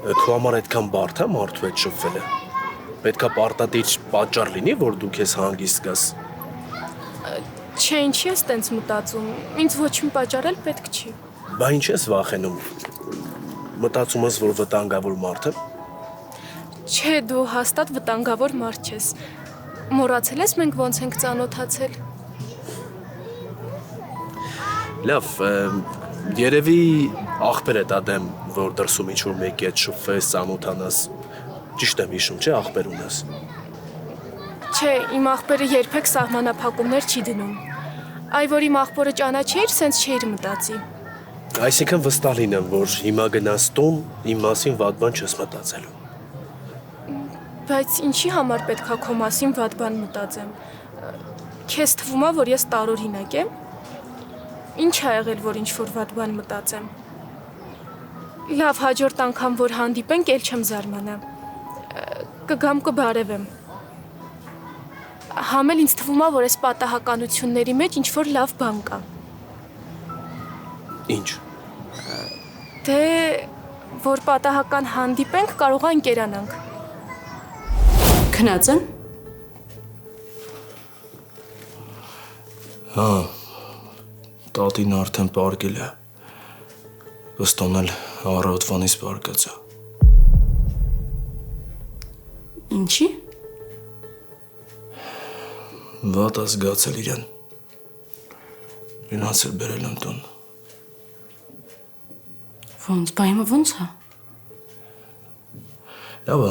Քո համար այդքան բարդ է մարդու հետ շփվելը։ Պետքա պարտադիր պատճառ լինի, որ դու քեզ հանգիստ զգաս։ Չէ, ինչի ես տենց մտածում, ինձ ոչ մի պատճառ էլ պետք չի։ Բա ինչ ես վախենում։ Մտածում ես, որ վտանգավոր մարդ եմ։ Չէ, դու հաստատ վտանգավոր մարդ չես։ Մոռացել ես մենք ոնց ենք ծանոթացել։ Լավ, երևի ախպեր է դադեմ, որ դրսում ինչ-որ մեկի հետ շփվես, ծանոթանաս։ Ճիշտ եմ հիշում, չէ, ախպեր ունես։ Չէ, իմ ախպերը երբեք սահմանափակումներ չի դնում։ Այ որ իմ ախպորը ճանաչեիր, սենց չէիր մտածի։ Այսինքն վստահ լինեմ, որ հիմա գնաս տուն, իմ մասին վատ բան չես մտածելու։ Բայց ինչի համար պետքա քո մասին վատ բան մտածեմ։ Քեզ թվում է, որ ես տարօրինակ եմ։ Ինչ ա եղել, որ ինչ-որ վատ բան մտածեմ։ Լավ, հաջորդ անգամ, որ հանդիպենք, էլ չեմ զարմանա։ Կգամ կբարևեմ։ Համ էլ ինձ թվում է, որ այս պատահականությունների մեջ ինչ-որ լավ բան կա։ Ինչ։ Դե, որ պատահական հանդիպենք, կարող է ընկերանանք։ Քնած են։ Հա, տատին արդեն պարկել է։ Վստոնել առավոտվանից պարկած է։ Ինչի։ Վատ է զգացել իրեն։ Գնացել բերել եմ տուն։ Ոնց, բա հիմա ոնց է։ Լավ է,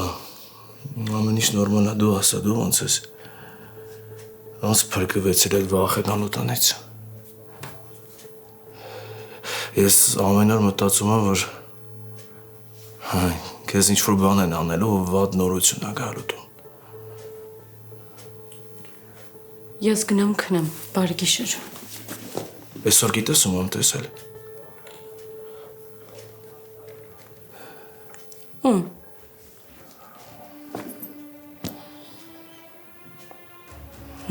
ամեն ինչ նորմալ է, դու ասա, դու ոնց ես։ Ոնց փրկվեցել եք վախենալու տնից։ Ես ամեն օր մտածում եմ, որ քեզ ինչ-որ բան են անելու, վատ նորություն է գալու տուն։ Ես գնամ քնեմ, բարի գիշեր։ Այսօր գիտես ում եմ տեսել։ Ում։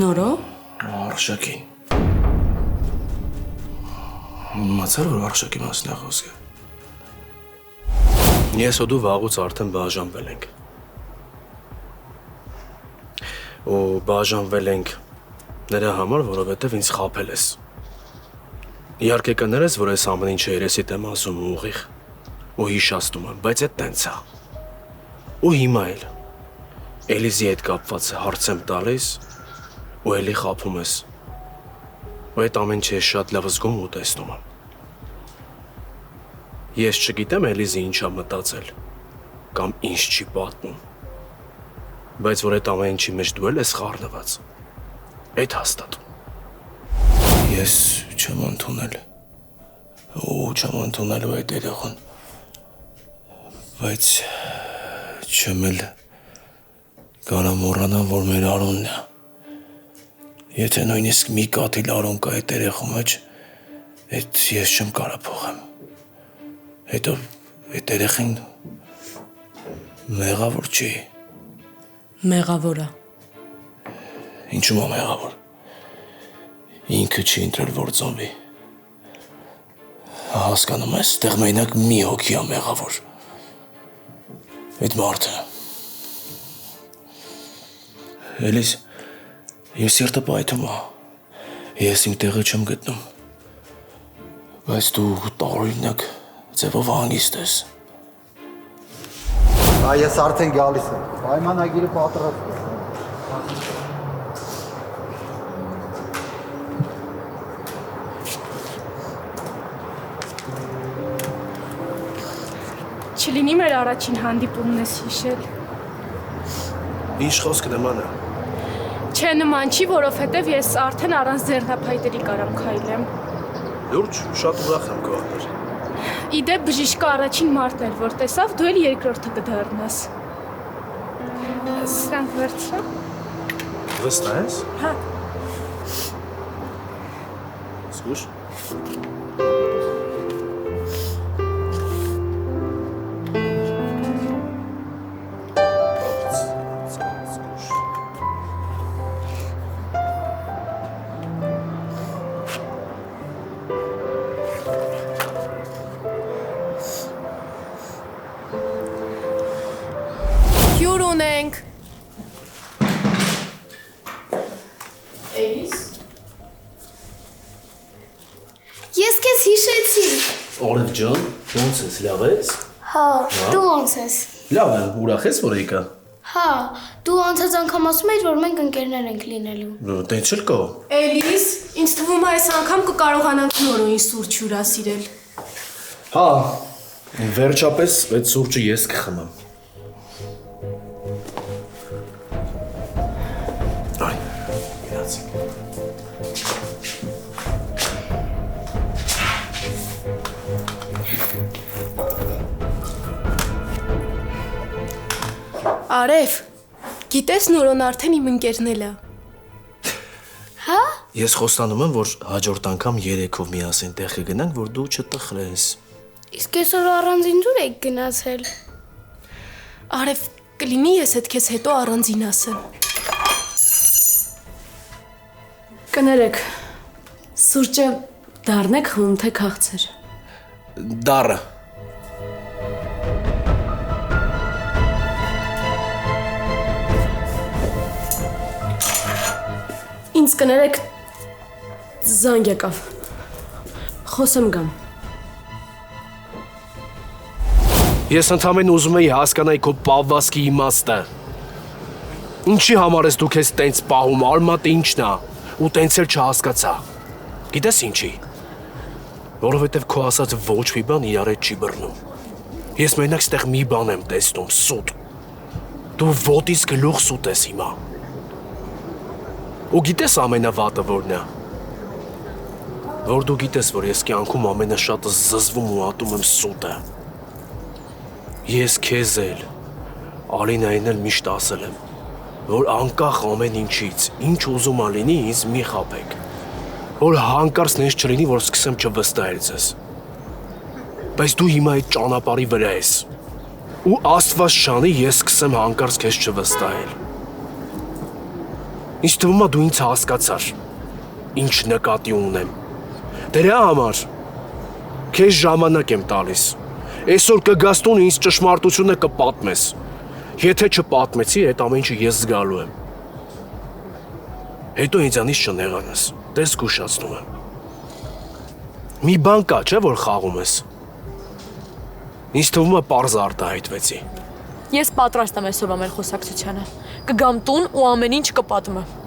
Նորո։ Արշակին։ Մացար, որ Արշակի մասն է խոսքը։ Ես ու դու վաղուց արդեն բաժանվել ենք։ Ու բաժանվել ենք նրա համար, որովհետև ինձ խաբել ես։ Իհարկե կներես, որ այս ամեն ինչը երեսիդ եմ ասում ուղիղ ու հիշացնում եմ, բայց այդ տենց է։ Ու հիմա էլ Էլիզի հետ կապված հարց եմ տալիս ու էլի խաբում ես։ Ու այդ ամեն ինչը շատ լավ զգում ու տեսնում եմ։ Ես չգիտեմ Էլիզի ինչ է մտածել կամ ինչ չի պատմում, բայց որ այդ ամեն ինչի մեջ դու ես խառնված, այդ հաստատ։ Ես չեմ ընդունել ու չեմ ընդունելու այդ երեխան, բայց չեմ էլ կարա մոռանամ, որ մեր Արոնն է։ Եթե նույնիսկ մի կաթիլ Արոն կա այդ երեխու մեջ, այդ ես չեմ կարա փոխեմ։ Հետո այդ երեխին մեղավոր չի։ Մեղավոր է։ Ինչու՞ է մեղավոր։ Ինքը չի ընտրել, որ ծնվի։ Հասկանում ես, այդտեղ մենակ մի հոգի է մեղավոր։ Այդ մարդը։ Էլիս, իմ սիրտը պայթում է։ Ես իմ տեղը չեմ գտնում։ Բայց դու տարօրինակ ձևով հանգիստ ես։ Ես արդեն գալիս եմ։ Պայմանագիրը պատրաստ է։ Չլինի մեր առաջին հանդիպումն ես հիշել։ Ինչ խոսք նման է։ Չէ, նման չի, որովհետև ես արդեն առանց ձեռնափայտերի կարամ քայլեմ։ Լուրջ, շատ ուրախ եմ քո համար։ Իդեպ բժիշկը առաջին մարդն էր, որ տեսավ, դու էլ երկրորդը կդառնաս։ Սրանք վերցրու։ Վստահ ես։ Հա։ Զգուշ։ ջուր ունենք։ Էլիս։ Ես քեզ հիշեցի։ Օրև ջան, ո՞նց ես, լավ ես։ Հա, դու ո՞նց ես։ Լավ եմ, ուրախ ես, որ եկա։ Հա, դու անցած անգամ ասում էիր, որ մենք ընկերներ ենք լինելու։ Տենց էլ կա։ Էլիս, ինձ թվում է այս անգամ կկարողանանք նորույն սուրճ հյուրասիրել։ Հա, վերջապես այդ սուրճը ես կխմեմ։ Այ, գնացինք։ Արև, գիտես նորոն արդեն իմ ընկերն է։ Հա? Ես խոստանում եմ, որ հաջորդ անգամ երեքով միասին տեղ կգնանք, որ դու չտխրես։ Իսկ այսօր առանձին դուր եք գնացել։ Արև, կլինի ես հետ քեզ հետո առանձին ասեմ։ Կներեք, սուրճը դառնեք խմում թե քաղցր։ Դառը։ Ինձ կներեք զանգ եկավ։ Խոսեմ գամ։ Ես ընդհանրապես ուզում էի հասկանալ քո պահվածքի իմաստը։ Ինչի համար ես դու քեզ տենց պահում, արմատը ինչն է, ու տենց էլ չհասկացա։ Գիտես ինչի։ Որովհետև քո ասած ոչ մի բան իրար հետ չի բռնում։ Ես մենակ ստեղ մի բան եմ տեսնում, սուտ։ Դու ոտից գլուխ սուտ ես հիմա։ Ու գիտես ամենավատը որն է։ Որ դու գիտես, որ ես կյանքում ամենաշատը զզվում ու ատում եմ սուտը։ Ես քեզ էլ, Ալինային էլ միշտ ասել եմ, որ անկախ ամեն ինչից, ինչ ուզում ա լինի, ինձ մի խաբեք, որ հանկարծ նենց չլինի, որ սկսեմ չվստահել ձեզ։ Բայց դու հիմա այդ ճանապարհի վրա ես, ու Աստված շանի ես սկսեմ հանկարծ քեզ չվստահել։ Ինձ թվում է դու ինձ հասկացար, ինչ նկատի ունեմ։ Դրա համար քեզ ժամանակ եմ տալիս։ Այսօր կգաս տուն ինձ ճշմարտությունը կպատմես։ Եթե չպատմեցի, այդ ամեն ինչը ես զգալու եմ։ Հետո ինձանից չնեղանաս, տես զգուշացնում եմ։ Մի բան կա, չէ՞ որ խաղում ես։ Ինձ թվում է պարզ արտահայտվեցի։ Ես պատրաստ եմ այսօրվա մեր խոսակցությանը։ Կգամ տուն ու ամեն ինչ կպատմեմ։